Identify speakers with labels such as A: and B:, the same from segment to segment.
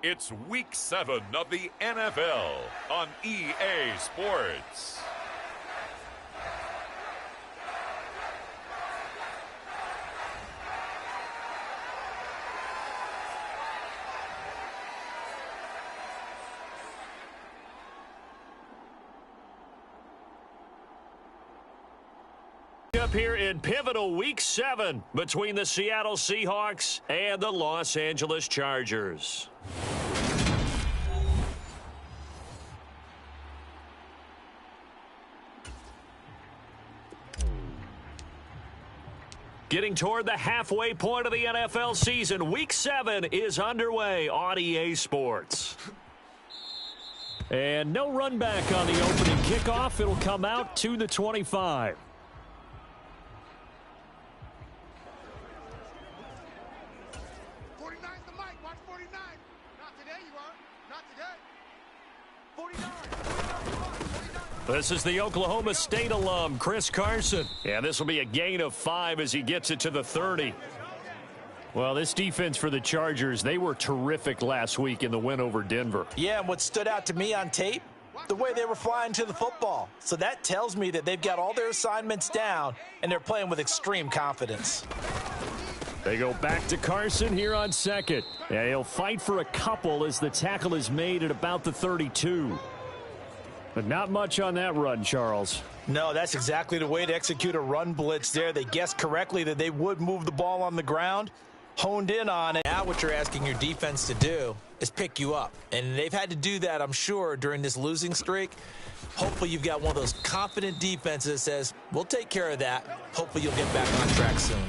A: It's Week 7 of the NFL on EA Sports.
B: Up here in pivotal Week 7 between the Seattle Seahawks and the Los Angeles Chargers. Getting toward the halfway point of the NFL season, Week 7 is underway on EA Sports. And no run back on the opening kickoff. It'll come out to the 25. This is the Oklahoma State alum, Chris Carson. And this will be a gain of 5 as he gets it to the 30. Well, this defense for the Chargers, they were terrific last week in the win over Denver.
C: Yeah, and what stood out to me on tape, the way they were flying to the football. So that tells me that they've got all their assignments down, and they're playing with extreme confidence.
B: They go back to Carson here on second. And he'll fight for a couple as the tackle is made at about the 32. But not much on that run, Charles.
C: No, that's exactly the way to execute a run blitz there. They guessed correctly that they would move the ball on the ground, honed in on it. Now what you're asking your defense to do is pick you up. And they've had to do that, I'm sure, during this losing streak. Hopefully you've got one of those confident defenses that says, we'll take care of that. Hopefully you'll get back on track soon.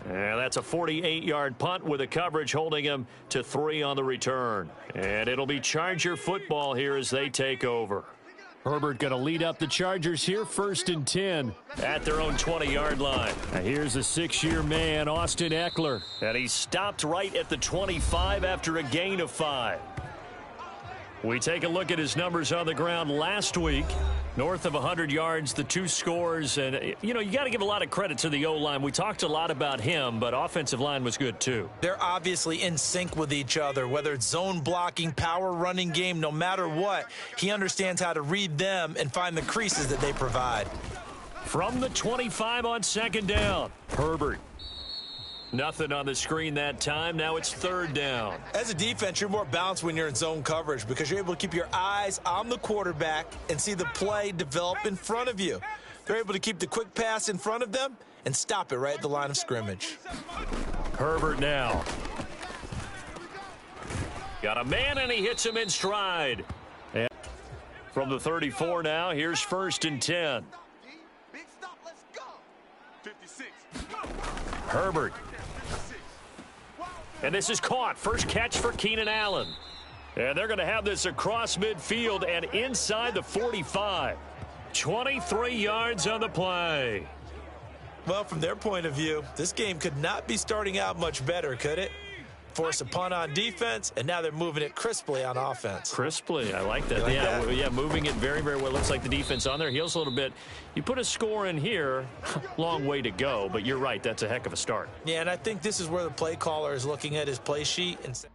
B: And that's a 48-yard punt with a coverage holding him to 3 on the return. And it'll be Charger football here as they take over. Herbert going to lead up the Chargers here, 1st and 10 at their own 20-yard line. Now here's a 6-year man, Austin Eckler. And he stopped right at the 25 after a gain of 5. We take a look at his numbers on the ground last week. North of 100 yards, the 2 scores. And, you know, you got to give a lot of credit to the O-line. We talked a lot about him, but offensive line was good too.
C: They're obviously in sync with each other, whether it's zone blocking, power running game, no matter what. He understands how to read them and find the creases that they provide.
B: From the 25 on 2nd down, Herbert. Nothing on the screen that time. Now it's 3rd down.
C: As a defense, you're more balanced when you're in zone coverage because you're able to keep your eyes on the quarterback and see the play develop in front of you. They're able to keep the quick pass in front of them and stop it right at the line of scrimmage.
B: Herbert now. Got a man, and he hits him in stride. And from the 34 now, here's 1st and 10.
D: Big stop, let's go. 56.
B: Herbert. And this is caught. First catch for Keenan Allen. And they're going to have this across midfield and inside the 45. 23 yards on the play.
C: Well, from their point of view, this game could not be starting out much better, could it? Force a punt on defense, and now they're moving it crisply on offense.
B: Crisply, I like that.
C: Like that?
B: Yeah, moving it very, very well. Looks like the defense on their heels a little bit. You put a score in here, long way to go, but you're right, that's a heck of a start.
C: Yeah, and I think this is where the play caller is looking at his play sheet and saying,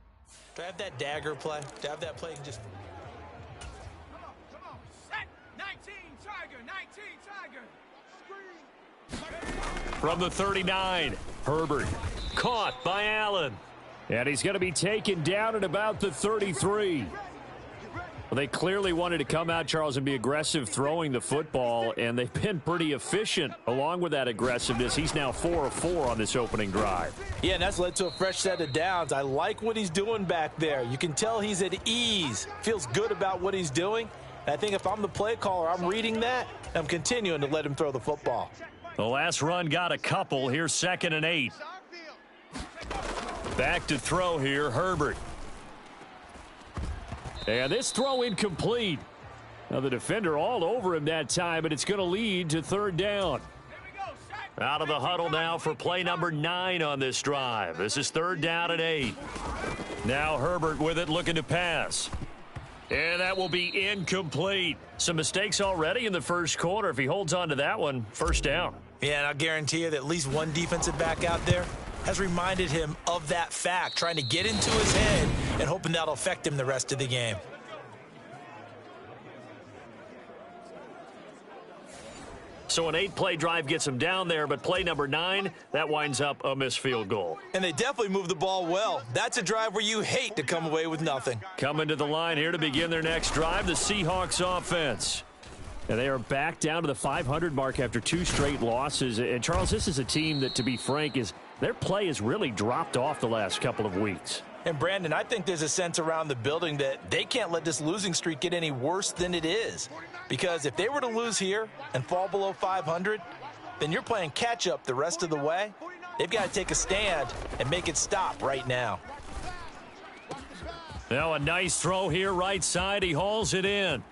C: do I have that dagger play? Do I have that play and just...
D: Come on. Set. 19, Tiger. Screen.
B: From the 39, Herbert. Caught by Allen. And he's going to be taken down at about the 33. Well, they clearly wanted to come out, Charles, and be aggressive throwing the football, and they've been pretty efficient along with that aggressiveness. He's now 4 of 4 on this opening drive.
C: Yeah, and that's led to a fresh set of downs. I like what he's doing back there. You can tell he's at ease, feels good about what he's doing. And I think if I'm the play caller, I'm reading that, and I'm continuing to let him throw the football.
B: The last run got a couple. Here's 2nd and 8. Back to throw here, Herbert. And this throw incomplete. Now the defender all over him that time, but it's going to lead to 3rd down. Out of the huddle now for play number 9 on this drive. This is 3rd down and 8. Now Herbert with it, looking to pass. And that will be incomplete. Some mistakes already in the first quarter. If he holds on to that one, 1st down.
C: Yeah, and I'll guarantee you that at least one defensive back out there has reminded him of that fact, trying to get into his head and hoping that'll affect him the rest of the game.
B: So an 8-play drive gets him down there, but play number 9, that winds up a missed field goal.
C: And they definitely moved the ball well. That's a drive where you hate to come away with nothing.
B: Coming to the line here to begin their next drive, the Seahawks offense. And they are back down to the 500 mark after 2 straight losses. And, Charles, this is a team that, to be frank, their play has really dropped off the last couple of weeks.
C: And, Brandon, I think there's a sense around the building that they can't let this losing streak get any worse than it is. Because if they were to lose here and fall below 500, then you're playing catch-up the rest of the way. They've got to take a stand and make it stop right now.
B: Now a nice throw here right side. He hauls it in.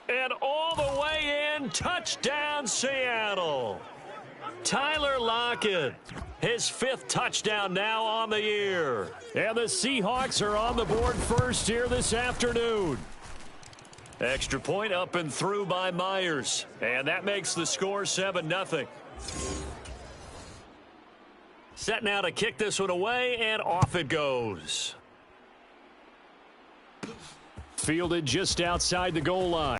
B: And all the way in, touchdown Seattle. Tyler Lockett, his 5th touchdown now on the year. And the Seahawks are on the board first here this afternoon. Extra point up and through by Myers. And that makes the score 7-0. Set now to kick this one away, and off it goes. Fielded just outside the goal line.